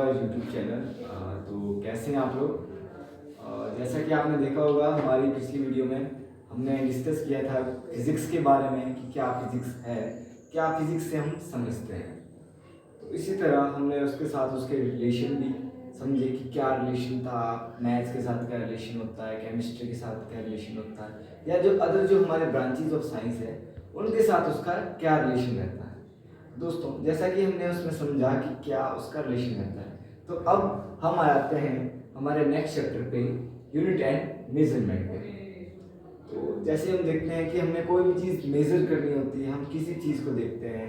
Our YouTube channel. तो कैसे हैं आप लोग? जैसा कि आपने देखा होगा हमारी पिछली वीडियो में हमने डिस्कस किया था फिज़िक्स के बारे में कि क्या फिज़िक्स है, क्या फिज़िक्स से हम समझते हैं। तो इसी तरह हमने उसके साथ उसके रिलेशन भी समझे कि क्या रिलेशन था, मैथ्स के साथ क्या रिलेशन होता है, केमिस्ट्री के साथ क्या रिलेशन होता है, या जो अदर जो हमारे ब्रांचेज ऑफ साइंस है उनके साथ उसका क्या रिलेशन रहता है। दोस्तों, जैसा कि हमने उसमें समझा कि क्या उसका रिलेशन रहता है, तो अब हम आ जाते हैं हमारे नेक्स्ट चैप्टर पे, यूनिट एंड मेजरमेंट पे। तो जैसे हम देखते हैं कि हमें कोई भी चीज़ मेज़र करनी होती है, हम किसी चीज़ को देखते हैं,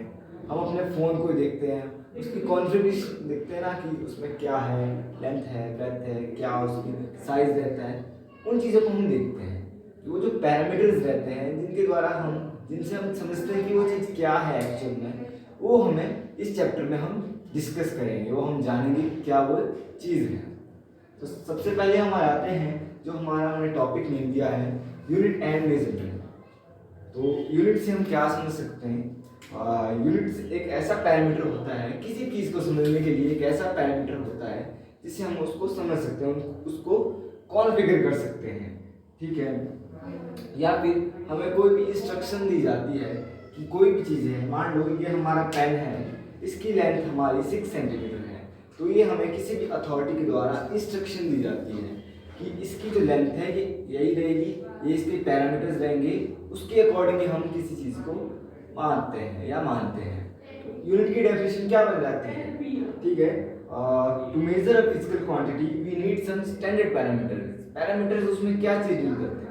हम अपने फ़ोन को देखते हैं, उसकी कॉन्फ़िगरेशन देखते हैं ना कि उसमें क्या है, लेंथ है, ब्रेड्थ है, क्या उसकी साइज़ रहता है, उन चीज़ों को हम देखते हैं। वो जो पैरामीटर्स रहते हैं जिनसे हम समझते हैं कि वो चीज़ क्या है एक्चुअल में, वो हमें इस चैप्टर में हम डिस्कस करेंगे, वो हम जानेंगे कि क्या वो चीज़ है। तो सबसे पहले हम आ जाते हैं जो हमारा हमने टॉपिक नेम दिया है, यूनिट एंड मेजरमेंट। तो यूनिट से हम क्या समझ सकते हैं? यूनिट एक ऐसा पैरामीटर होता है, किसी चीज़ को समझने के लिए एक ऐसा पैरामीटर होता है जिससे हम उसको समझ सकते हैं, उसको कॉन्फ़िगर कर सकते हैं, ठीक है। या फिर हमें कोई भी इंस्ट्रक्शन दी जाती है कि कोई भी चीज़ है, मान लो ये हमारा पेन है, इसकी लेंथ हमारी 6 सेंटीमीटर है, तो ये हमें किसी भी अथॉरिटी के द्वारा इंस्ट्रक्शन दी जाती है कि इसकी जो लेंथ है ये यही रहेगी, ये इसके पैरामीटर्स रहेंगे, उसके अकॉर्डिंग हम किसी चीज़ को मानते हैं या मानते हैं। तो यूनिट की डेफिनेशन क्या बन जाती है? ठीक है, to measure a physical quantity we need some standard parameters. Parameters उसमें क्या चीज़ यूज करते हैं?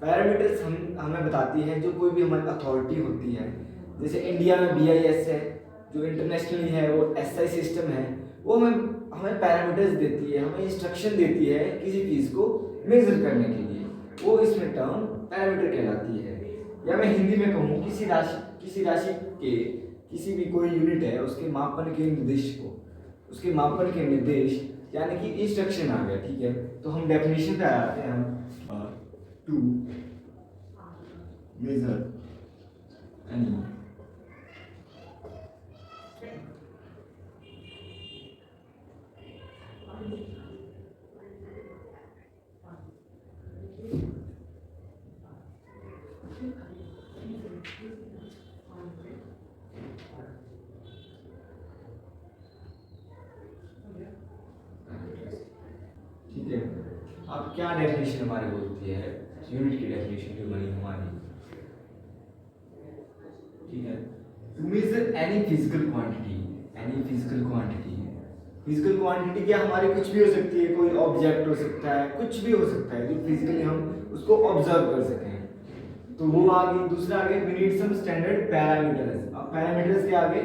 पैरामीटर्स हमें बताती है जो कोई भी हमारी अथॉरिटी होती है, जैसे इंडिया में BIS है, जो इंटरनेशनली है वो SI सिस्टम है, वो हमें पैरामीटर्स देती है, हमें इंस्ट्रक्शन देती है किसी चीज़ को मेजर करने के लिए, वो इसमें टर्म पैरामीटर कहलाती है। या मैं हिंदी में कहूँ, किसी राशि के किसी भी कोई यूनिट है, उसके मापन के निर्देश यानी कि इंस्ट्रक्शन आ गया, ठीक है। तो हम डेफिनेशन पे आ जाते हैं, हम टू मेजर एनी ठीक है। अब क्या डेफिनेशन हमारी होती है, यूनिट की डेफिनेशन जो बनी हमारी, ठीक है। To measure any physical quantity, physical quantity क्या हमारी कुछ भी हो सकती है, कोई ऑब्जेक्ट हो सकता है, कुछ भी हो सकता है जो फिजिकली हम उसको ऑब्जर्व कर सकें। तो वो आगे दूसरा आगे we need some standard parameters. अब पैरामीटर्स के आगे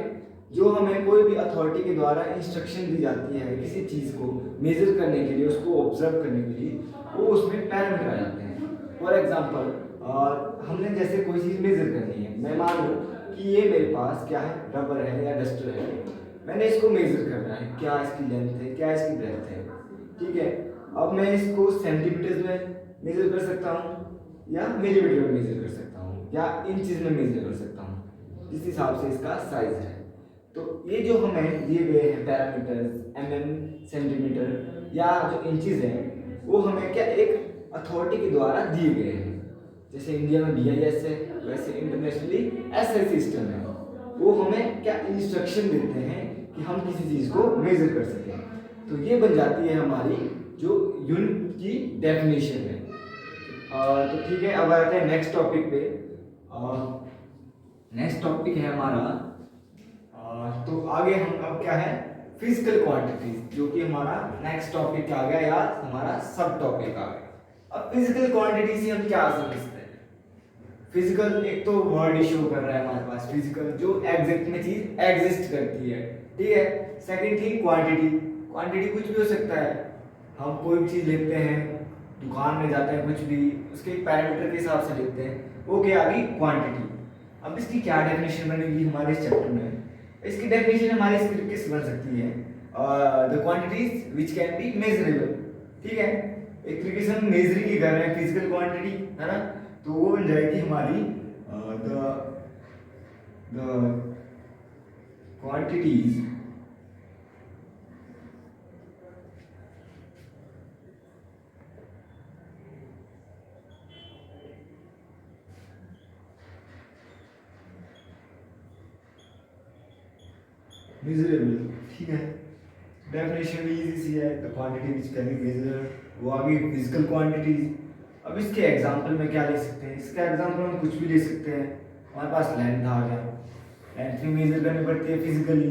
जो हमें कोई भी अथॉरिटी के द्वारा इंस्ट्रक्शन दी जाती है किसी चीज़ को मेजर करने के लिए, उसको ऑब्जर्व करने के लिए, वो उसमें पैरामीटर आ जाते हैं। फॉर एग्जांपल, हमने जैसे कोई चीज़ मेजर करनी है, मैं मान लूँ कि ये मेरे पास क्या है, रबर है या डस्टर है, मैंने इसको मेजर करना है, क्या इसकी लेंथ है, क्या इसकी ब्रेड्थ है, ठीक है। अब मैं इसको सेंटीमीटर्स में मेजर कर सकता हूँ या मिलीमीटर में मेजर कर सकता हूँ या इंचेस में मेजर कर सकता हूँ, जिस हिसाब से इसका साइज है। तो ये जो हमें दिए गए हैं पैरामीटर्स, सेंटीमीटर या जो इंचेस हैं, वो हमें क्या एक अथॉरिटी के द्वारा दिए गए हैं। जैसे इंडिया में BIS है, वैसे इंटरनेशनली SI सिस्टम है, वो हमें क्या इंस्ट्रक्शन देते हैं कि हम किसी चीज़ को मेजर कर सकें। तो ये बन जाती है हमारी जो यूनिट की डेफिनेशन है। तो ठीक है, अब आते हैं नेक्स्ट टॉपिक पे। नेक्स्ट टॉपिक है हमारा, तो आगे हम अब क्या है, फिजिकल क्वांटिटीज, जो कि हमारा नेक्स्ट टॉपिक आ गया या हमारा सब टॉपिक आ गया। अब फिजिकल क्वांटिटी से हम क्या समझते हैं? फिजिकल एक तो वर्ड ही शो कर रहा है हमारे पास, फिजिकल जो एग्जैक्ट में चीज एग्जिस्ट करती है, ठीक है। सेकंड थिंग क्वांटिटी कुछ भी हो सकता है, हम कोई भी चीज लेते हैं, दुकान में जाते हैं, कुछ भी उसके पैरामीटर के हिसाब से लेते हैं, वो क्या आ गई, क्वांटिटी। अब इसकी क्या डेफिनेशन बनेगी हमारे इस चैप्टर में? इसकी डेफिनेशन हमारी इस तरीके से बन सकती है, the quantities which can be measurable, ठीक है। एक तरीके से हम मेजरिंग ही कर रहे हैं फिजिकल क्वांटिटी, है ना। तो वो बन जाएगी हमारी द क्वांटिटीज मेजरेबल, ठीक है। डेफिनेशन भी इजी सी है, the quantity which can be measured, वो आ गई फिजिकल क्वांटिटीज। अब इसके एग्जांपल में क्या ले सकते हैं, इसका एग्जांपल हम कुछ भी ले सकते हैं। हमारे पास लेंथ आ गया, लेंथ भी मेजर करनी पड़ती है फिजिकली।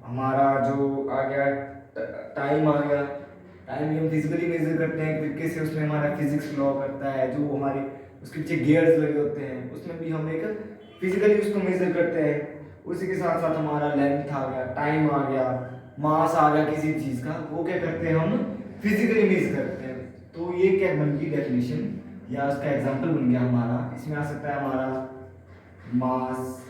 हमारा जो आ गया टाइम आ गया, टाइम भी हम फिजिकली मेजर करते हैं एक तरीके से, उसमें हमारा फिजिक्स लॉ करता है, जो हमारे उसके पीछे गियर्स लगे होते हैं, उसमें भी हम एक फिजिकली उसको मेजर करते हैं। उसी के साथ साथ हमारा लेंथ आ गया, टाइम आ गया, मास आ गया किसी चीज़ का, वो क्या करते हैं हम फिजिकली मेजर करते हैं। तो ये क्या बन गई डेफिनेशन या उसका एग्जांपल बन गया हमारा। इसमें आ सकता है हमारा मास,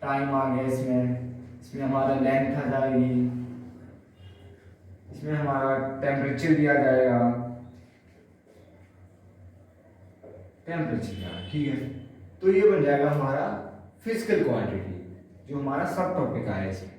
टाइम आ गया, इसमें हमारा लेंथ आ जाएगी, इसमें हमारा टेम्परेचर भी आ जाएगा, टेम्परेचर, ठीक है। तो ये बन जाएगा हमारा फिजिकल क्वांटिटी, जो हमारा सब टॉपिक आया है इसमें।